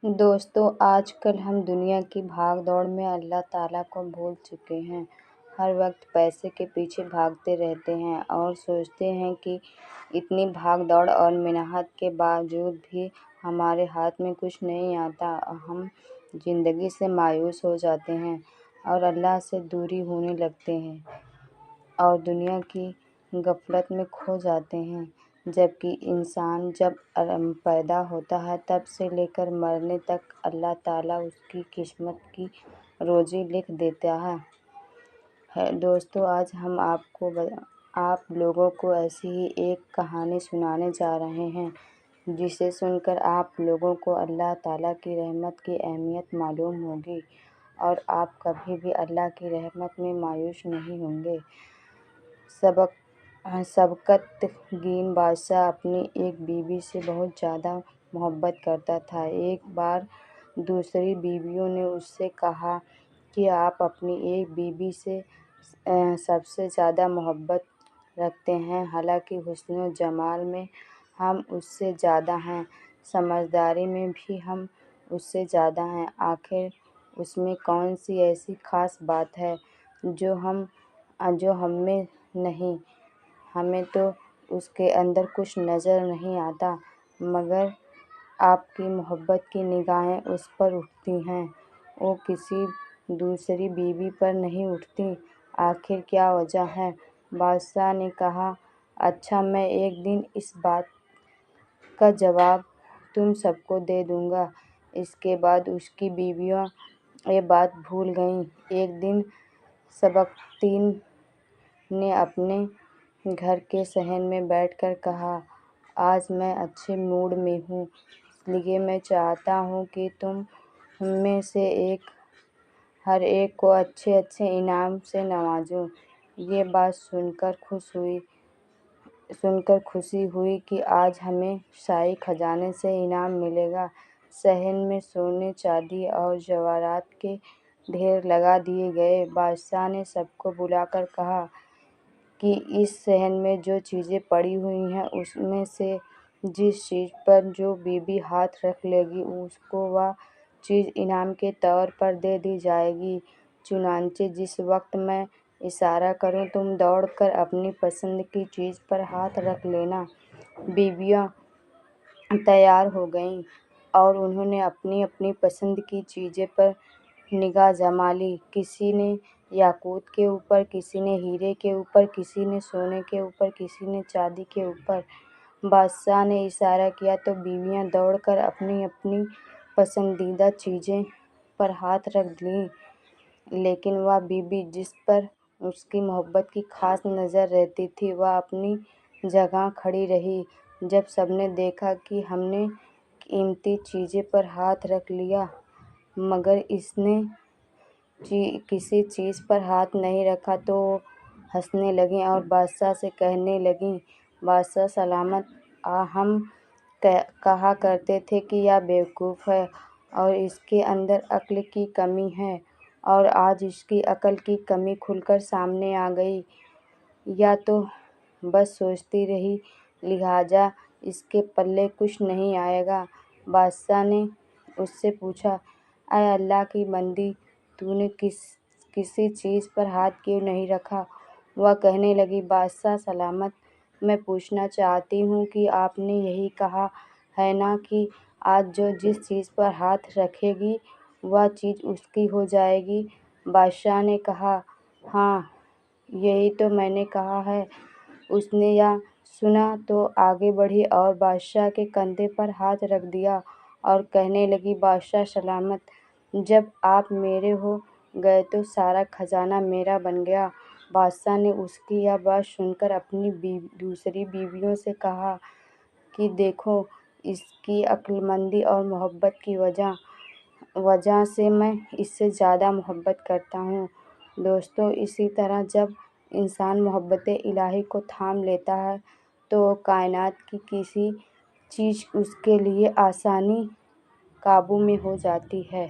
دوستو، آج کل ہم دنیا کی بھاگ دوڑ میں اللہ تعالیٰ کو بھول چکے ہیں۔ ہر وقت پیسے کے پیچھے بھاگتے رہتے ہیں اور سوچتے ہیں کہ اتنی بھاگ دوڑ اور محنت کے باوجود بھی ہمارے ہاتھ میں کچھ نہیں آتا۔ ہم زندگی سے مایوس ہو جاتے ہیں اور اللہ سے دوری ہونے لگتے ہیں اور دنیا کی غفلت میں کھو جاتے ہیں، جبکہ انسان جب پیدا ہوتا ہے تب سے لے کر مرنے تک اللہ تعالیٰ اس کی قسمت کی روزی لکھ دیتا ہے۔ دوستو، آج ہم آپ لوگوں کو ایسی ہی ایک کہانی سنانے جا رہے ہیں جسے سن کر آپ لوگوں کو اللہ تعالیٰ کی رحمت کی اہمیت معلوم ہوگی اور آپ کبھی بھی اللہ کی رحمت میں مایوس نہیں ہوں گے۔ سبکتگین بادشاہ اپنی ایک بیوی سے بہت زیادہ محبت کرتا تھا۔ ایک بار دوسری بیویوں نے اس سے کہا کہ آپ اپنی ایک بیوی سے سب سے زیادہ محبت رکھتے ہیں، حالانکہ حسن و جمال میں ہم اس سے زیادہ ہیں، سمجھداری میں بھی ہم اس سے زیادہ ہیں۔ آخر اس میں کون سی ایسی خاص بات ہے جو ہم میں نہیں؟ ہمیں تو اس کے اندر کچھ نظر نہیں آتا، مگر آپ کی محبت کی نگاہیں اس پر اٹھتی ہیں، وہ کسی دوسری بیوی پر نہیں اٹھتی۔ آخر کیا وجہ ہے؟ بادشاہ نے کہا، اچھا، میں ایک دن اس بات کا جواب تم سب کو دے دوں گا۔ اس کے بعد اس کی بیویاں یہ بات بھول گئیں۔ ایک دن سبکتگین نے اپنے گھر کے صحن میں بیٹھ کر کہا، آج میں اچھے موڈ میں ہوں، اس لیے میں چاہتا ہوں کہ تم میں سے ہر ایک کو اچھے انعام سے نوازوں۔ یہ بات سن کر خوشی ہوئی کہ آج ہمیں شاہی خزانے سے انعام ملے گا۔ صحن میں سونے، چاندی اور جواہرات کے ڈھیر لگا دیے گئے۔ بادشاہ نے سب کو بلا کر کہا کہ اس صحن میں جو چیزیں پڑی ہوئی ہیں اس میں سے جس چیز پر جو بیوی ہاتھ رکھ لے گی اس کو وہ چیز انعام کے طور پر دے دی جائے گی۔ چنانچہ جس وقت میں اشارہ کروں تم دوڑ کر اپنی پسند کی چیز پر ہاتھ رکھ لینا۔ بیویاں تیار ہو گئیں اور انہوں نے اپنی اپنی پسند کی چیزوں پر نگاہ جما لی۔ کسی نے یاقوت کے اوپر، کسی نے ہیرے کے اوپر، کسی نے سونے کے اوپر، کسی نے چاندی کے اوپر۔ بادشاہ نے اشارہ کیا تو بیویاں دوڑ کر اپنی اپنی پسندیدہ چیزوں پر ہاتھ رکھ لیں، لیکن وہ بیوی جس پر اس کی محبت کی خاص نظر رہتی تھی وہ اپنی جگہ کھڑی رہی۔ جب سب نے دیکھا کہ ہم نے قیمتی چیزوں پر ہاتھ رکھ لیا مگر اس نے کسی چیز پر ہاتھ نہیں رکھا تو وہ ہنسنے لگیں اور بادشاہ سے کہنے لگیں، بادشاہ سلامت، ہم کہا کرتے تھے کہ یہ بیوقوف ہے اور اس کے اندر عقل کی کمی ہے، اور آج اس کی عقل کی کمی کھل کر سامنے آ گئی۔ یہ تو بس سوچتی رہی، لہٰذا اس کے پلے کچھ نہیں آئے گا۔ بادشاہ نے اس سے پوچھا، اے اللہ کی بندی، تو نے کسی چیز پر ہاتھ کیوں نہیں رکھا؟ وہ کہنے لگی، بادشاہ سلامت، میں پوچھنا چاہتی ہوں کہ آپ نے یہی کہا ہے نا کہ آج جو جس چیز پر ہاتھ رکھے گی وہ چیز اس کی ہو جائے گی؟ بادشاہ نے کہا، ہاں، یہی تو میں نے کہا ہے۔ اس نے یہ سنا تو آگے بڑھی اور بادشاہ کے کندھے پر ہاتھ رکھ دیا اور کہنے لگی، بادشاہ سلامت، جب آپ میرے ہو گئے تو سارا خزانہ میرا بن گیا۔ بادشاہ نے اس کی یہ بات سن کر اپنی دوسری بیویوں سے کہا کہ دیکھو، اس کی عقلمندی اور محبت کی وجہ سے میں اس سے زیادہ محبت کرتا ہوں۔ دوستو، اسی طرح جب انسان محبت الہی کو تھام لیتا ہے تو کائنات کی کسی چیز اس کے لیے آسانی قابو میں ہو جاتی ہے۔